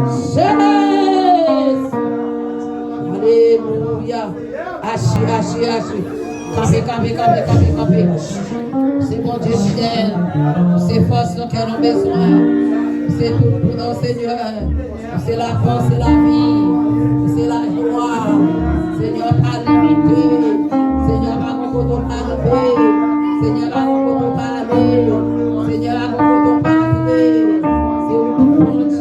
Jésus. Alléluia. Hachi. Campé. C'est mon Dieu fidèle. C'est force dont nous avons besoin. C'est tout pour nous, Seigneur. C'est la force, c'est la vie. C'est la joie. Seigneur, pas limité. Seigneur, pas nous pouvons parler. Seigneur, pas nous pouvons parler. Seigneur, pas nous pouvons parler. C'est où mon Dieu.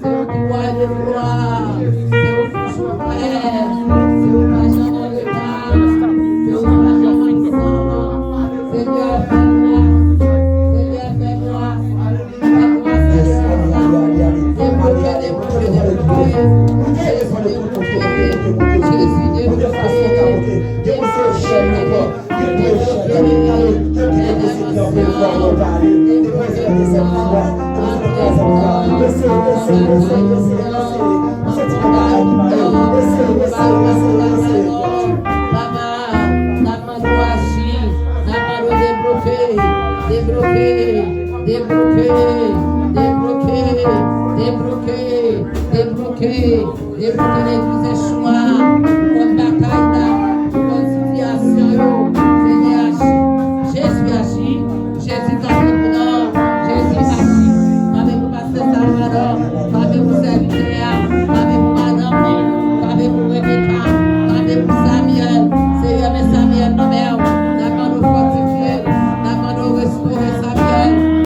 C'est où tu vois de gloire. C'est où tu joues frère. C'est où ma jambe de mal. C'est où ma jambe de sang. Seigneur, fais-moi. Seigneur, fais-moi. Débloquer les échoués.